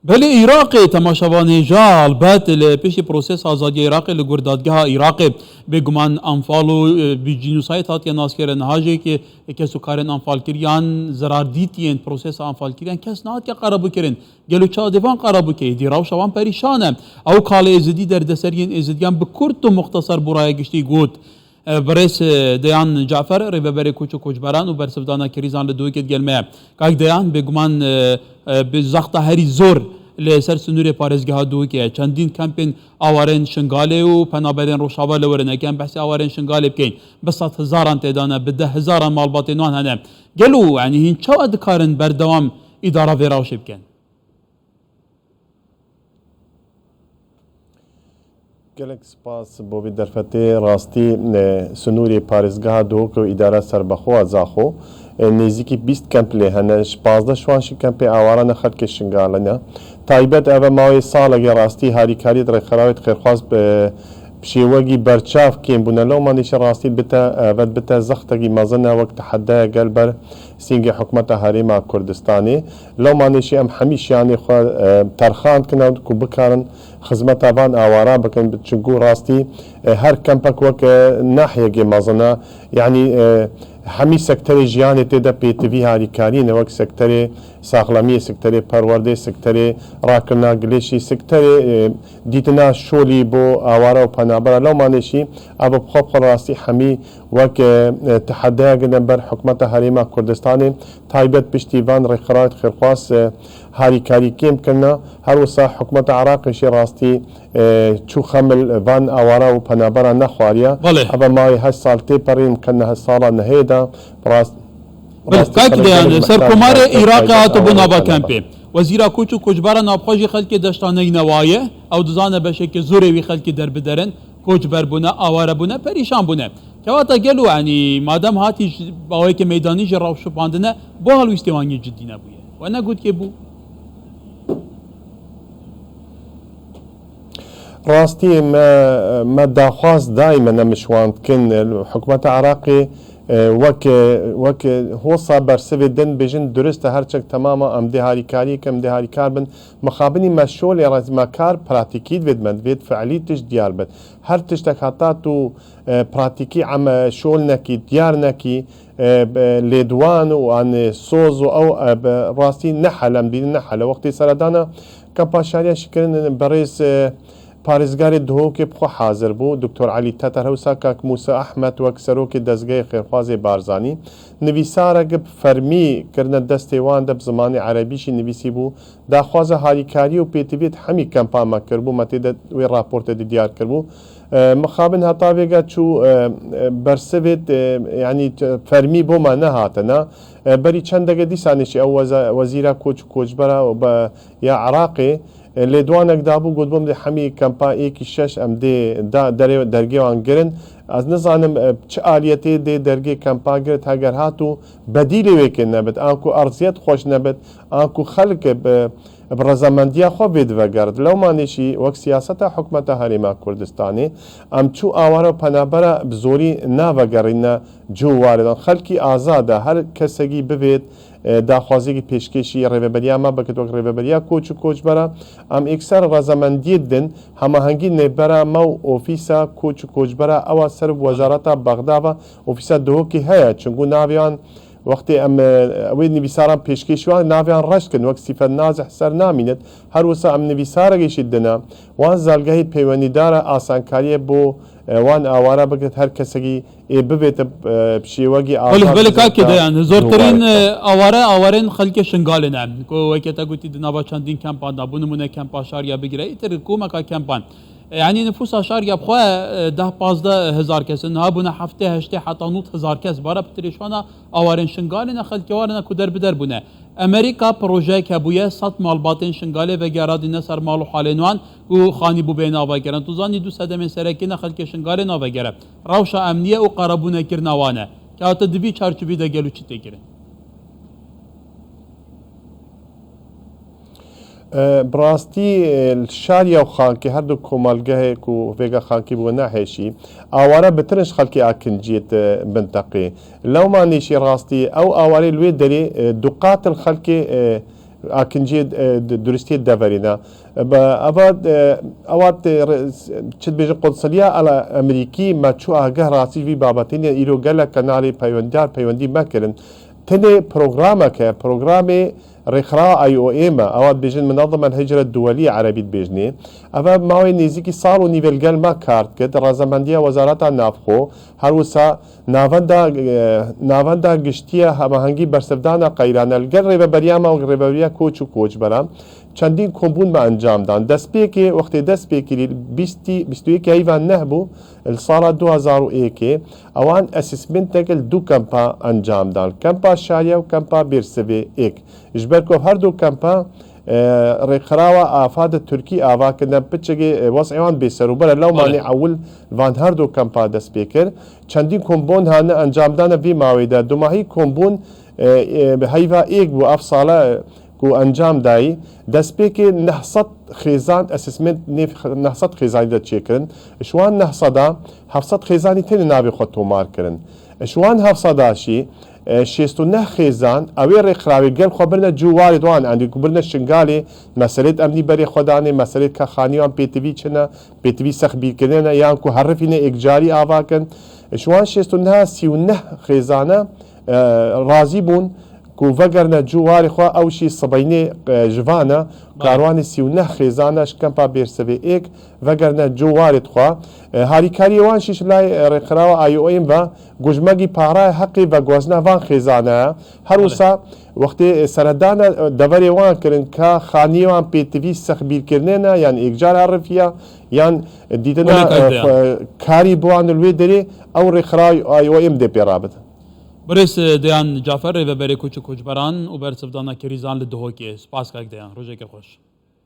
بله عراق تماشاوان جال بعد پیش پروسس آزادی عراق لگوردادگاه عراق به گمان انفال و بیجینوسایت هات یا ناس کردن هاجی که کسو کارن انفال کریان زرار دیتین پروسس انفال کریان کس نهات که قرابو کرن گلو چا دیوان قرابو که دیراو شوان پریشانه او کال ازدی در دسرین ازدیان بکرد و مختصر برای گشتی گود برس دیان جعفر ریبری کوچو کوچبران و برسفدانا کریزان لدوی کد گلمه که دیان به گمان به زخت هری زور لسر سنور پارزگاه دو که چندین کمپین آوارن شنگاله و پنابرین روشاوا لورنه که بحث آوارن شنگاله بکن بسات هزاران تعدانه به 10,000 مالبات نوان هنه گلو یعنی هین چه ادکارن بردوام اداره ویراوش بکن گلک سپاس بوی درفتی راستی سنوری پارزگاه دو که اداره سربخوا زاخو نزیکی 20 کمپ لی هنش 15 شوانشی کمپ آواران خلق شنگالنه تایبت اوه ماوی سالگی راستی هاریکاری در خراویت خیرخواست بشیوگی برچاف کیم بونه لو مانیش راستی بتا زختگی مزنه وقت حده قلبر سینگی حکمت هریما کردستانی لو مانیشی ام همیش یعنی ترخان کنه که بکارن خدمت آوان آوارا بکن چنگو راستی هر کمپک وک ناحیه مزنه یعنی همی سکتر جیانی تیدا پیتوی هاریکاری نوک سکتر ساغلامی سکتر پرورده سکتر راکرنا گلیشی سکتر دیتنا شولی بو آوارا و پنابرا لو مانشی ابو بخوب راستی همی وک تحدیه گدن بر حکمت هریما کردستانی تایبت پشتیوان رخرات خیرخواست هاریکاری کم کنه هر وسا حکمت عراق شی راستی چو خمل وان آوارا و پنابرا نخواریا ابا مای هش سال تیپرین کنه هش سالا نهیدا راست کاک دیان سرکمار عراق هاتو بو نابا کمپی وزیرا کوچو کوچبارا نابخواجی خلکی دشتانه نوایه او دزانه بشه که زوری وی خلکی در بدرن کوچبر بونه آواره بونه پریشان بونه کواتا گلو یعنی مادام هاتی باوی که میدانی جراو شپاندنه بو حالو استوانی جدی نبویه و نگود که بو راستی ما داخواست دائما نمشواند كن حكومة عراقي وك هو صابر سفيدن بجن درست هرچك تماما ام دهاريكاري كم دهاريكار بن مخابني مشول يراز مكار براتيكيد ودمن فيد فعلي تش ديار بن هر تشتك حتى تو براتيكي عم شول نكي ديار نكي ليدوان وعن صوز او راسي نحل ام دي نحل وقت سردانا كم باشاريا شكرن بريس پارێزگاری دهۆکێ بخۆ حاضر بوو دکتۆر علی تەتەر هەوسا کاک موسە ئەحمەد وەک سەرۆکی دەستگای خێرخوازی بارزانی نویسارەگە فەرمی کردنە دەستێوان دەب زمانی عەرەبیشی نویسی بوو داخوازە هاریکاری و پێتیبێت هەمی کەمپاما کرد بوو مەتێدە وێ راپۆرتە دیار کرد بوو مخابن هەتاوێگە چوو بەرسەوێت ینی فەرمی بۆمە نەهاتەنا بەری چەندەگە دیسانێکی ئەو وەزیرە کۆچ و کۆچبەرە بە یا عراقێ لێدوانێک دابوو گوت بۆم هەمی کەمپا ئێکی شەش ئەم دێ دەرگێوان گرن ئەس نزانم چ ئالیەتێ دێ دەرگێ کەمپاگرێت هەگەر هات و بەدی لەوێکێ نەبێت ئاکو ئەرزیەت خۆش نەبێت ئاکو خەلکە ڕەزەمەندیە خۆ بێت بەگەرد لەومانێکی وەک سیاسەتە حکومەتە هەرێما کوردستانی ئەم چوو ئاوارە پەنابەرە بزۆری ناڤەگەڕینە جووارێدان خەلکی ئازادە هەر کەسێکی ببێت داخوازێکی پێشکەشی ڕێبەریا بکرد وەک ڕێبەریا کۆچ و کۆچبەرە ئەم ئێکسەر ڕەزەمەندیت دن هەماهەنگی نێبەرە مە و ئۆفیسە کۆچ و کۆچبەرە ئەوە سەر وەزارەتە بەغداوە ئۆفیسە دهۆکی هەیە چونگو ناویان وقتی ام اوی نویساران پیشکشیوان ناویان رشت کن وقت سیفت نازح سر نامینت هر وسا ام نویساره گیشید دنا وان زالگاهی پیوانی داره آسانکاریه بو وان آواره بگرد هر کسی ببیت بشیوگی آسان بله که ده یعنی زورترین آوارین خلک شنگاله نه که وقتا گوتی دنا با چندین کمپان دا بونمونه کمپا شاریا بگیره ایتر کومکا کمپان يعني نفوس أشار يبخوا ده 15,000 كس إنها بنا هفته هشته حتى 9,000 كس برا بتريشوانا أوارن شنغالنا خلكوارنا كدر بدر بنا أمريكا بروجه كبوية سات مال باطن شنغالي وجراد النصر مالو حالينوان وخاني بوبينا وجران تزاني دو سدم سركنا خلك شنغالنا وجرا روشة أمنية وقربونا كرنوانا كاتدبي چارچوبي ده جلو چته كره براستی الشاریا و خانکی هر دو کمالگاه کو ویگا خانکی بو نهشی آواره بترش خلکی آکنجیت منطقه لو ما نیشی راستی او آواره لوی دری دقات الخلکی ئاکنجی درستی دەڤەرینە ئەوات چ بێژە قۆنسڵیا ئەڵە ئەمریکی مەچوو ئاگەه ڕاستیوی بابەتینە ئیرۆ گەلە کەناڵی پەیوەندی مەکردن تنێ پرۆگرامەکە پرۆگرامی ڕێکخرا IOM ئەوات بێژن منەظەمە الهجرة الدولية عەرەبیت بێژنێ ئەوە ماوەی نزیکی ساڵ و نیڤێلگەلما کارت کرد ڕازەمەندیە وەزارەتە نافخۆ هەروسا ناوەندا گشتیە هەماهەنگی بەرسەردانە قەیرانە لەگەڵ ڕێبەبەریامە و ڕێبەریە کۆچ و کۆچبەرە چەندین کۆمبوون بە ئەنجامدان دەستپێکێ وەختی دەستپێکری 21 هەیڤان نەهبوو ساڵە 2001 ئەوان ئەسیسمنتێکل دوو کەمپا ئەنجامدان کەمپا شاریە و کەمپا بێرسەوێ ئێک ژبەرکۆ هەردوو کەمپا ڕێکخراوە ئافادە تورکی ئاواکردن پچێکی وەسعیوان بێسەروبەرە لەومانی ئەول وان هەردوو کەمپا دەست پێ کرد چەندین کۆمبۆن هانە ئەنجامدانە بێ ماوەیدا دوماهی کۆمبوون هەیڤا ئێک بوو ئەف ساڵە و ئەنجام دایی دەستپێکی 900 خێزان ئەسسمنت 900 خێزانی دەچێکردن شوان 700 خێزانی تێنە ناوی خۆ تۆمارکردن شوان 700داشی 69 خێزان ئەوێ ڕێکخراوی گەل خۆ برنە جوواری دوان ئەندی برنە شنگالێ مەسەلێت ئەمنی بەرێ خۆدانێ مەسەلێت کە خانیوان پێتوی چنە پێتوی سەخبیرکردنە یان کو هەرفینە ئێکجاری ئاواکەن شوان 39 خێزانە ڕازی بوون کو vegerne cûwarê xwe ew jî sibeyne jivane karwanê 39 xêzane ji kempa Bêrsevê êk vegerne cûwarê xwe harîkariyê wan jî ji lay rêxirawa IOM ve gojmegî paraya heqê vegwezna van xêzane ye her wisa wextê seredana deverê wan kirin ka xaniyê wan pêtivî sexbîrkirinê ne yan êkcar herifiya yan dîtina karî bi wan li wê derê ew rêxirawa IOM dê pê rabidin. برس دیان جعفر و بری کوچ کوچبران و بر سفدانا کریزان لدهوکی سپاس کاک دیان روزه که خوش